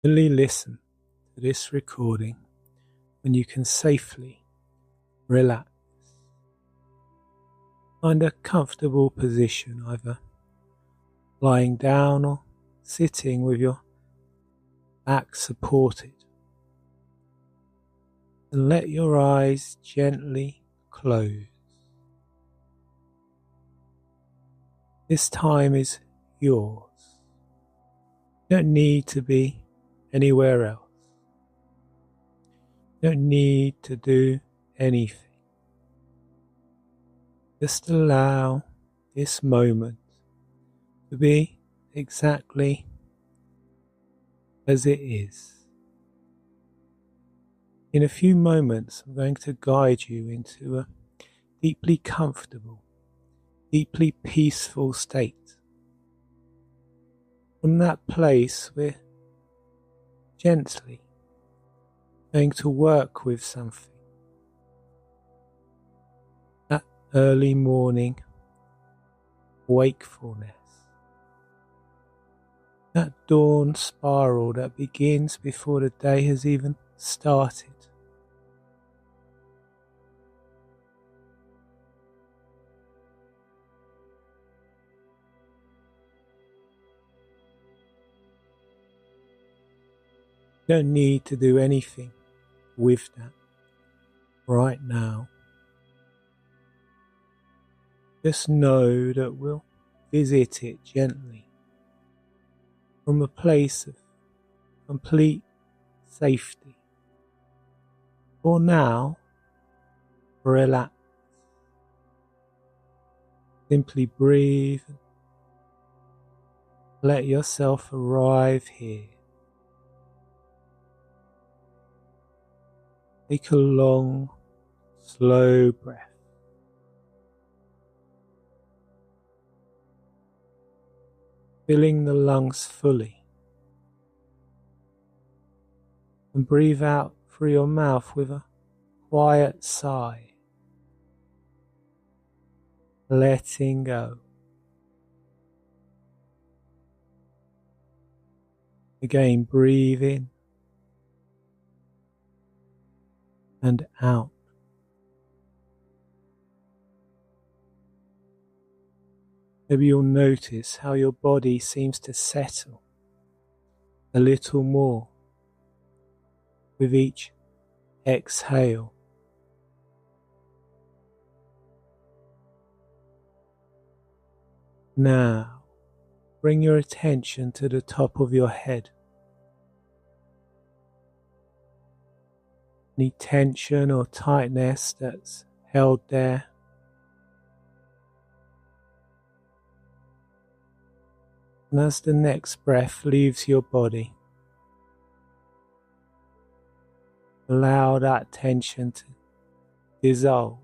Only listen to this recording when you can safely relax. Find a comfortable position, either lying down or sitting with your back supported, and let your eyes gently close. This time is yours. You don't need to be anywhere else. You don't need to do anything. Just allow this moment to be exactly as it is. In a few moments, I'm going to guide you into a deeply comfortable, deeply peaceful state. From that place, we're gently going to work with something. That early morning wakefulness. That dawn spiral that begins before the day has even started. You don't need to do anything with that right now. Just know that we'll visit it gently from a place of complete safety. For now, relax. Simply breathe and let yourself arrive here. Take a long, slow breath. Filling the lungs fully. And breathe out through your mouth with a quiet sigh. Letting go. Again, breathe in and out. Maybe you'll notice how your body seems to settle a little more with each exhale. Now, bring your attention to the top of your head. Any tension or tightness that's held there. And as the next breath leaves your body, allow that tension to dissolve.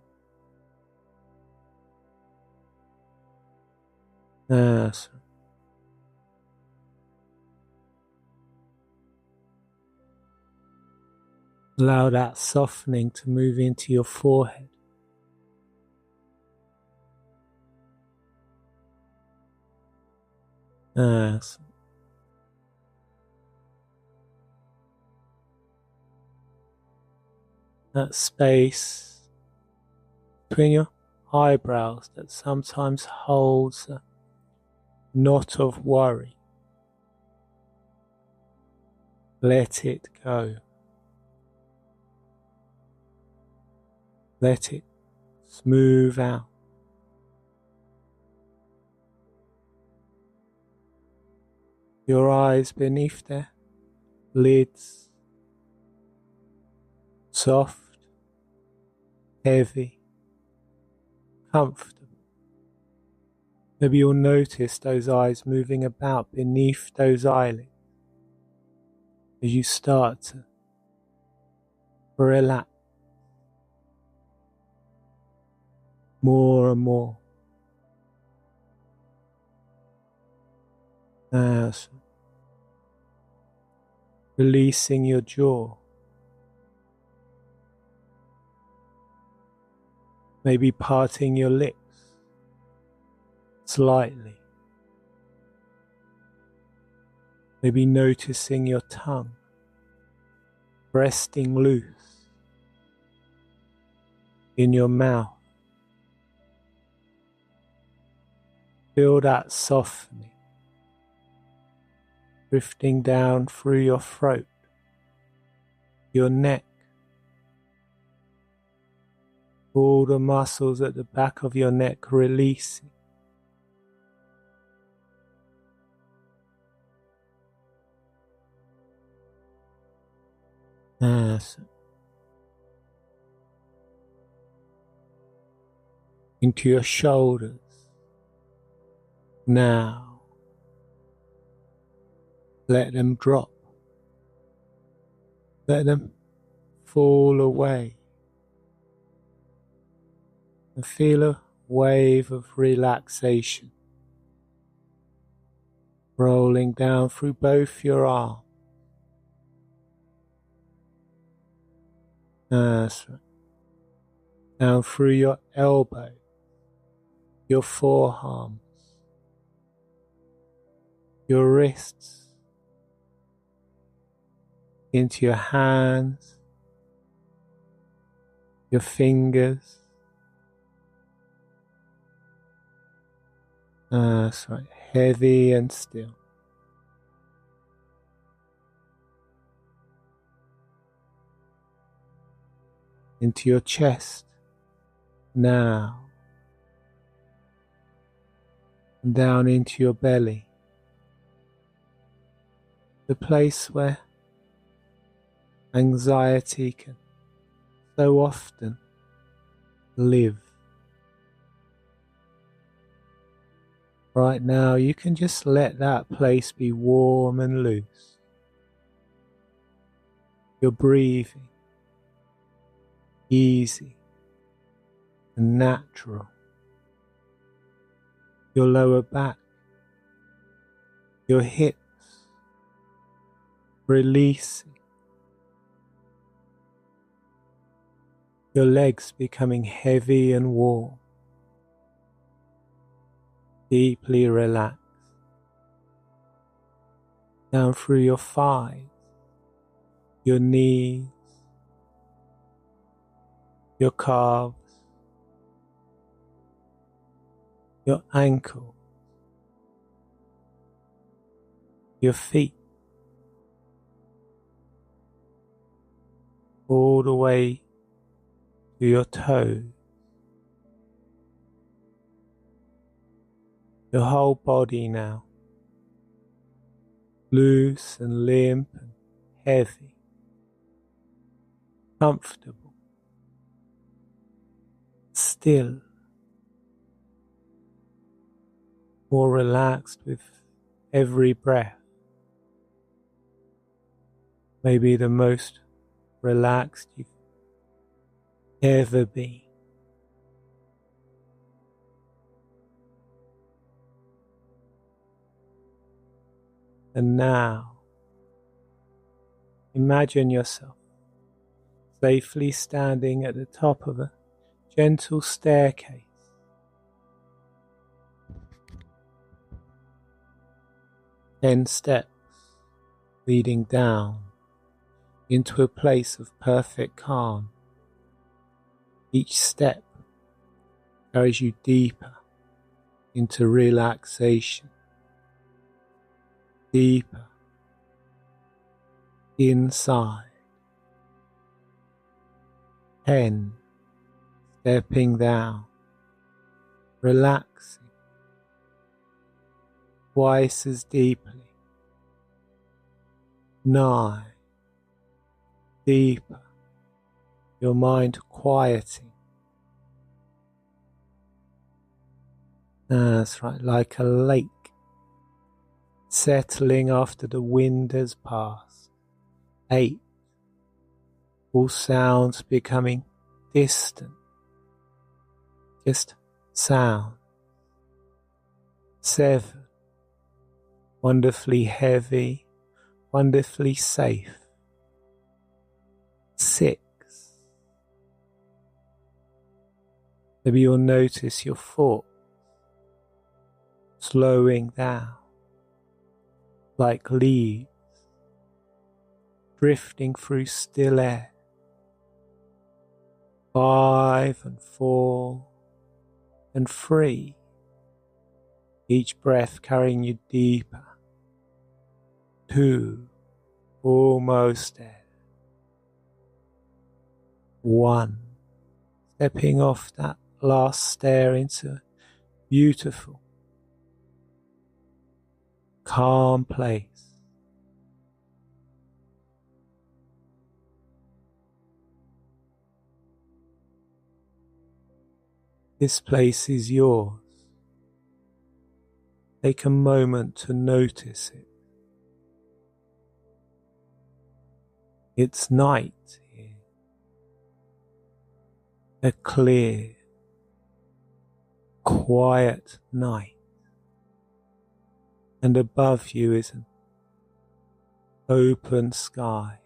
Yes. Allow that softening to move into your forehead. Yes. That space between your eyebrows that sometimes holds a knot of worry. Let it go. Let it smooth out. Your eyes beneath their lids, soft, heavy, comfortable. Maybe you'll notice those eyes moving about beneath those eyelids as you start to relax more and more. As releasing your jaw, maybe parting your lips slightly. Maybe noticing your tongue resting loose in your mouth. Feel that softening, drifting down through your throat, your neck, all the muscles at the back of your neck releasing. Into your shoulders. Now, let them drop. Let them fall away. And feel a wave of relaxation rolling down through both your arms. That's right. Down through your elbow, your forearms, your wrists, into your hands, your fingers. That's right, heavy and still. Into your chest now, and down into your belly, the place where anxiety can so often live. Right now, you can just let that place be warm and loose. You're breathing easy and natural. Your lower back, your hips releasing. Your legs becoming heavy and warm. Deeply relaxed. Down through your thighs, your knees, your calves, your ankles, your feet, all the way to your toes. Your whole body now, loose and limp and heavy, comfortable, still, more relaxed with every breath. Maybe the most relaxed you've ever been. And now, imagine yourself safely standing at the top of a gentle staircase. 10 steps leading down into a place of perfect calm. Each step carries you deeper into relaxation, deeper inside. 10, stepping down, relaxing twice as deeply. 9, deeper, your mind quieting. That's right, like a lake settling after the wind has passed. 8, all sounds becoming distant, just sound. 7, wonderfully heavy, wonderfully safe. 6, maybe you'll notice your thoughts slowing down. like leaves drifting through still air. 5 and 4 and 3. Each breath carrying you deeper. 2, almost there. 1, stepping off that last stair into a beautiful, calm place. This place is yours. Take a moment to notice it. It's night here. A clear, quiet night. And above you is an open sky.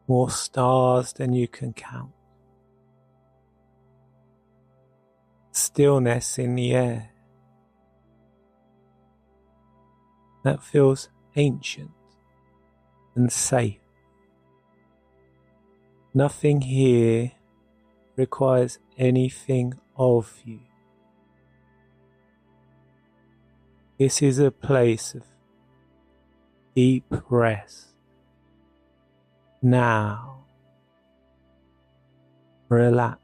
More stars than you can count. Stillness in the air that feels ancient and safe. Nothing here requires anything of you. This is a place of deep rest. Now, relax.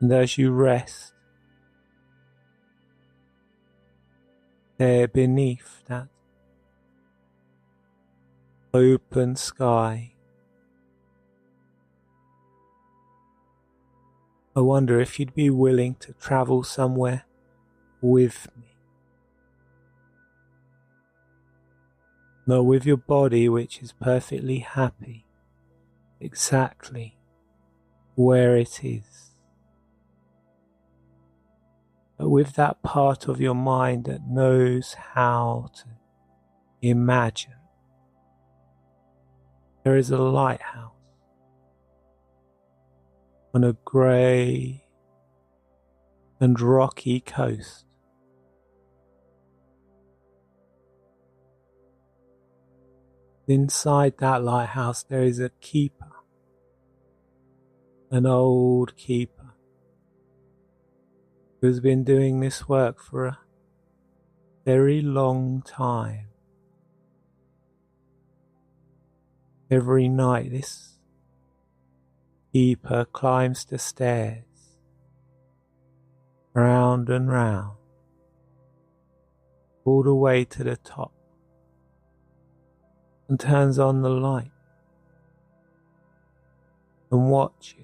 And as you rest, there beneath that open sky, I wonder if you'd be willing to travel somewhere with me. Not with your body, which is perfectly happy, exactly where it is. But with that part of your mind that knows how to imagine. There is a lighthouse on a grey and rocky coast. Inside that lighthouse there is a keeper, an old keeper, who's been doing this work for a very long time. Every night this keeper climbs the stairs, round and round, all the way to the top, and turns on the light and watches.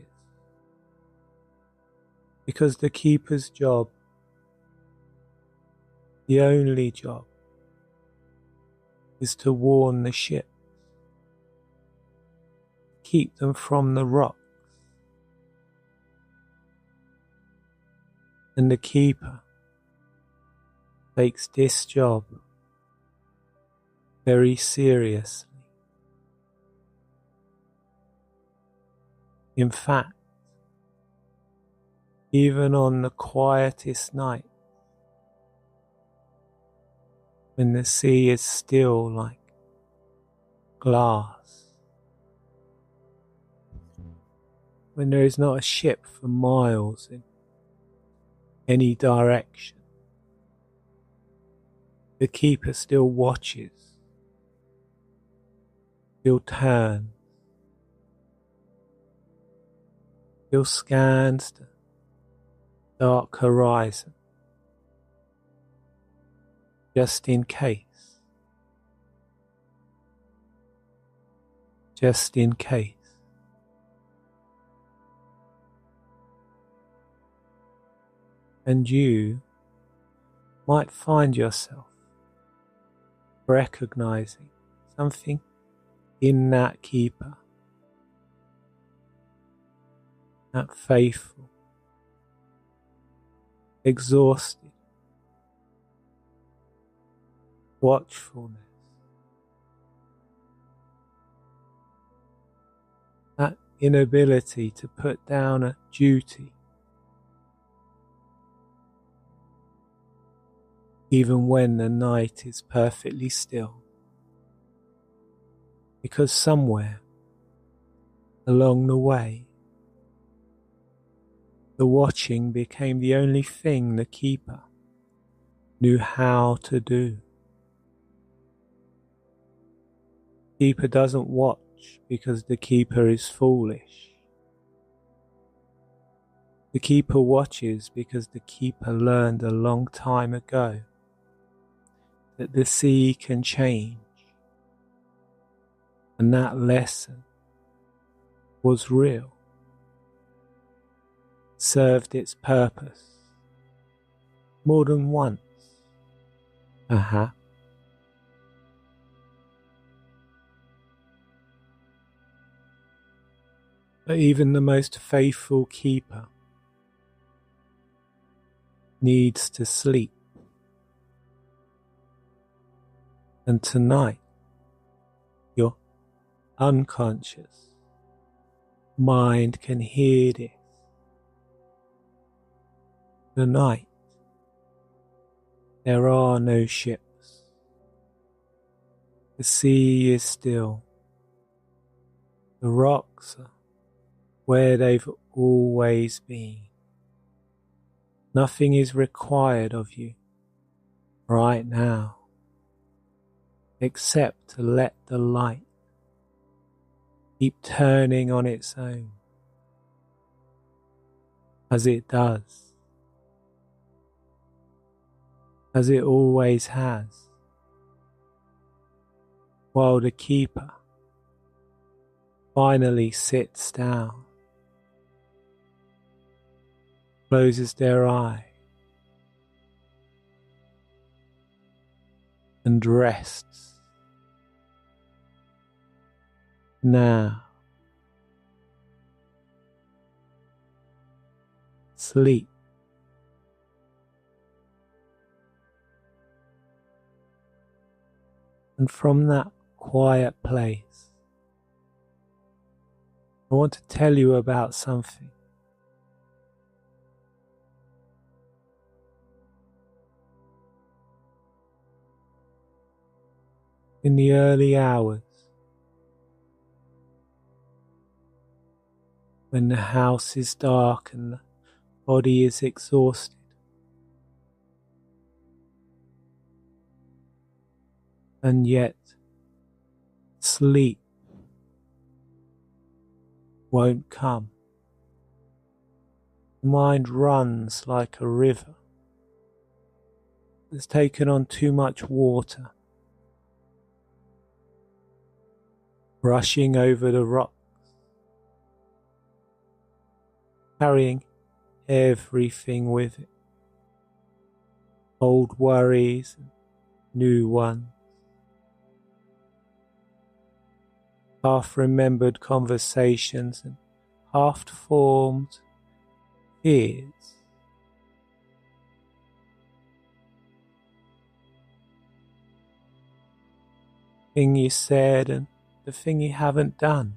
Because the keeper's job, the only job, is to warn the ships, keep them from the rocks. And the keeper takes this job very seriously. In fact, even on the quietest night, when the sea is still like glass, when there is not a ship for miles in any direction, the keeper still watches, still turns, still scans the dark horizon, just in case, just in case. And you might find yourself recognizing something in that keeper, that faithful, exhausted watchfulness, that inability to put down a duty even when the night is perfectly still, because somewhere along the way, the watching became the only thing the keeper knew how to do. The keeper doesn't watch because the keeper is foolish. The keeper watches because the keeper learned a long time ago that the sea can change, and that lesson was real, served its purpose more than once, perhaps. But even the most faithful keeper needs to sleep. And tonight, your unconscious mind can hear this. Tonight, there are no ships. The sea is still. The rocks are where they've always been. Nothing is required of you right now except to let the light keep turning on its own, as it does, as it always has, while the keeper finally sits down, closes their eye, and rests. Now, sleep. And from that quiet place, I want to tell you about something. In the early hours, when the house is dark and the body is exhausted, and yet sleep won't come. The mind runs like a river that's taken on too much water, rushing over the rocks, carrying everything with it, old worries and new ones, half-remembered conversations and half-formed fears. The thing you said and the thing you haven't done,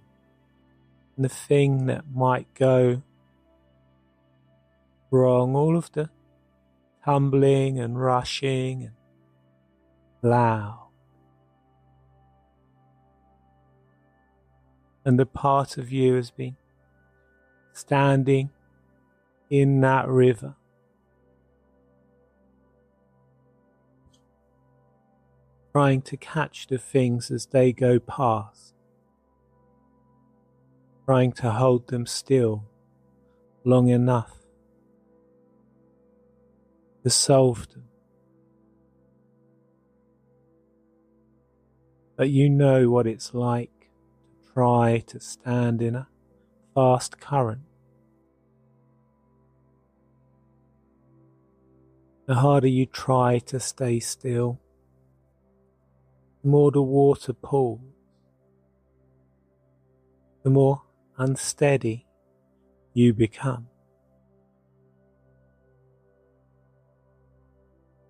and the thing that might go wrong, all of the tumbling and rushing and loud. And the part of you has been standing in that river, trying to catch the things as they go past, trying to hold them still long enough to solve them. But you know what it's like to try to stand in a fast current. The harder you try to stay still, the more the water pulls, the more unsteady you become.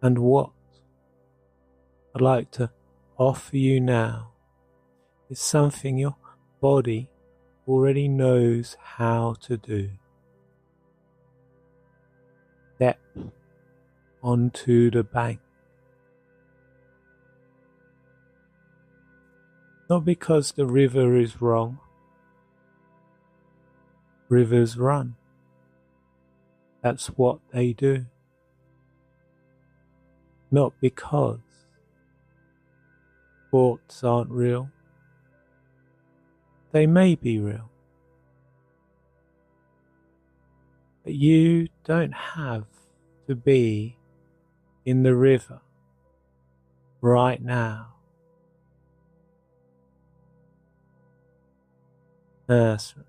And what I'd like to offer you now is something your body already knows how to do. Step onto the bank. Not because the river is wrong. Rivers run. That's what they do. Not because thoughts aren't real. They may be real. But you don't have to be in the river right now. Nursery.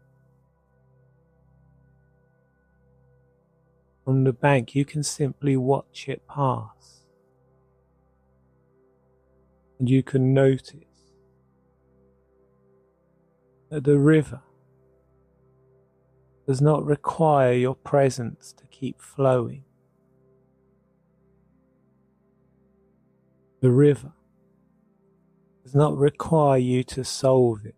From the bank, you can simply watch it pass. And you can notice that the river does not require your presence to keep flowing. The river does not require you to solve it.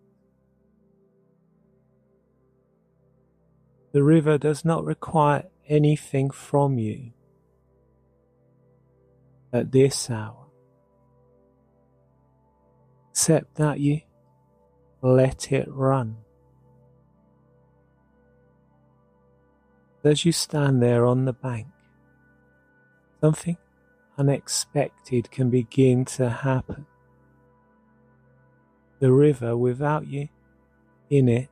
The river does not require anything from you at this hour, except that you let it run. As you stand there on the bank, something unexpected can begin to happen. The river, without you in it,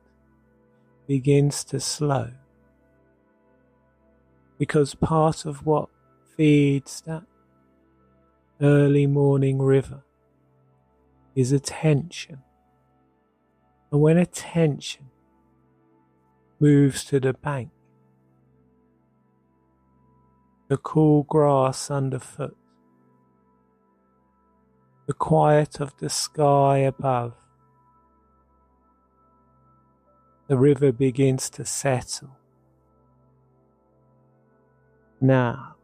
begins to slow, because part of what feeds that early morning river is attention. And when attention moves to the bank, the cool grass underfoot, the quiet of the sky above, the river begins to settle. Now,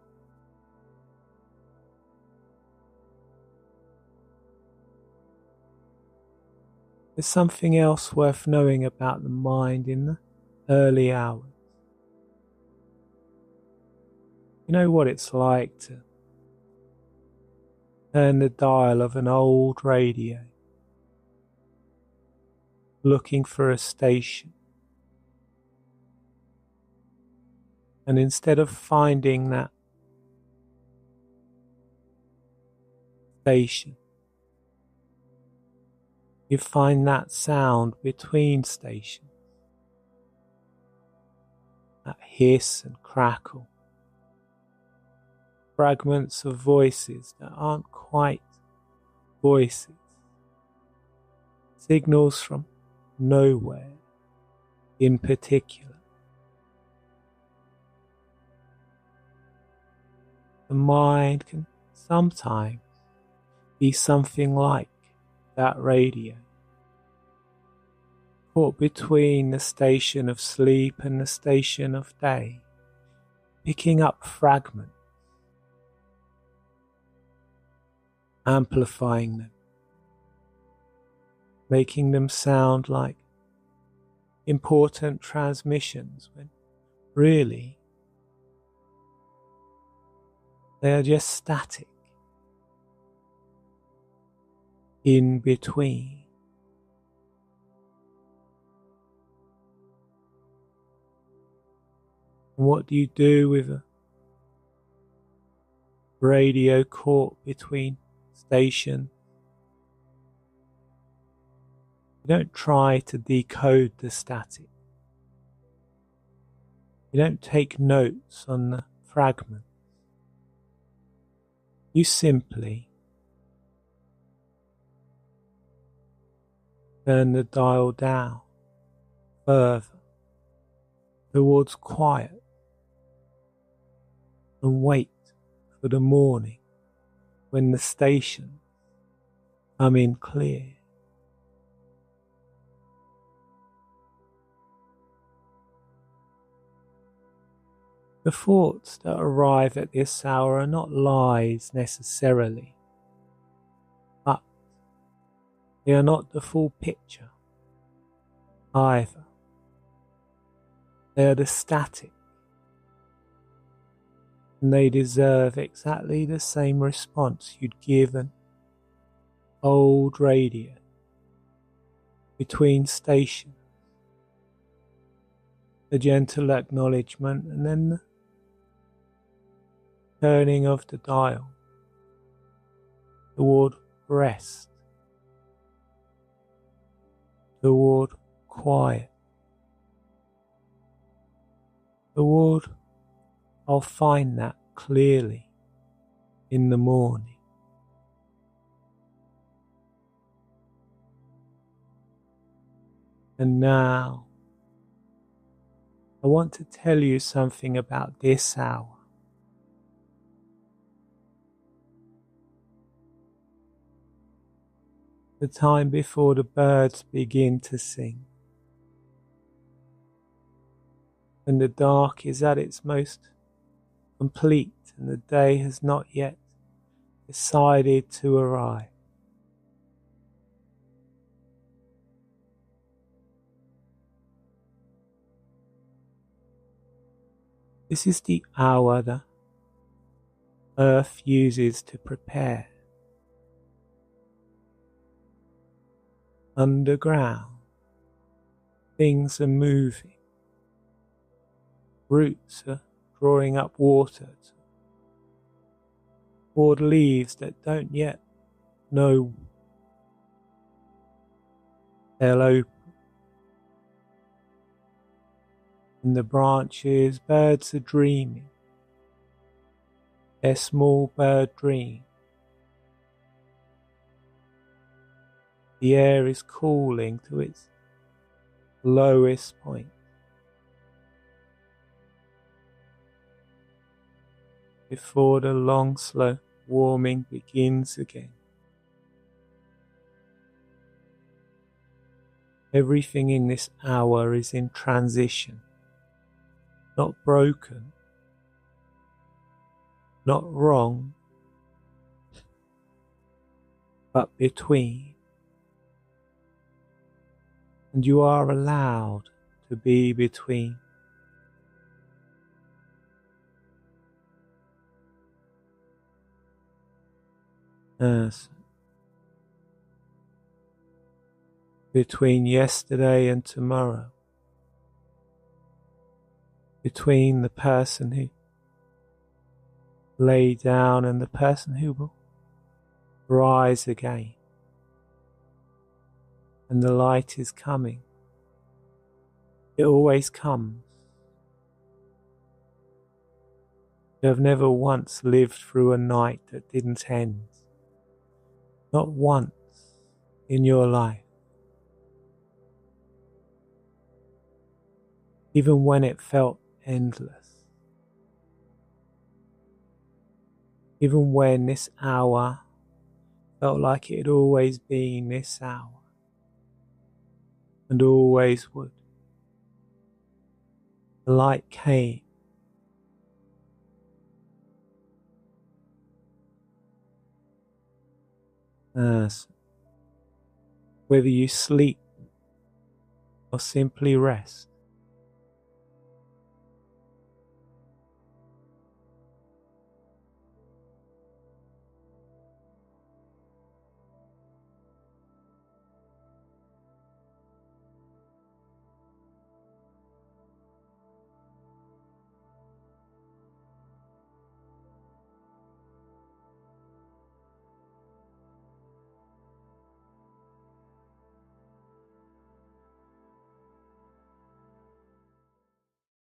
there's something else worth knowing about the mind in the early hours. You know what it's like to turn the dial of an old radio, looking for a station, and instead of finding that station, you find that sound between stations, that hiss and crackle, fragments of voices that aren't quite voices, signals from nowhere in particular. The mind can sometimes be something like that radio, caught between the station of sleep and the station of day, picking up fragments, amplifying them, making them sound like important transmissions when really they are just static in between. And what do you do with a radio caught between stations? You don't try to decode the static. You don't take notes on the fragments. You simply turn the dial down further towards quiet and wait for the morning when the stations come in clear. The thoughts that arrive at this hour are not lies necessarily, but they are not the full picture either. They are the static, and they deserve exactly the same response you'd give an old radio between stations, the gentle acknowledgement, and then the turning of the dial toward rest, toward quiet, toward I'll find that clearly in the morning. And now, I want to tell you something about this hour. The time before the birds begin to sing. When the dark is at its most complete and the day has not yet decided to arrive. This is the hour the earth uses to prepare. Underground, things are moving. Roots are drawing up water toward leaves that don't yet know they'll open. In the branches, birds are dreaming their small bird dream. The air is cooling to its lowest point. Before the long, slow warming begins again. Everything in this hour is in transition, not broken, not wrong, but between. And you are allowed to be between. Between yesterday and tomorrow, between the person who lay down and the person who will rise again, and the light is coming. It always comes. You have never once lived through a night that didn't end. Not once in your life. Even when it felt endless. Even when this hour felt like it had always been this hour. And always would. The light came. Whether you sleep or simply rest,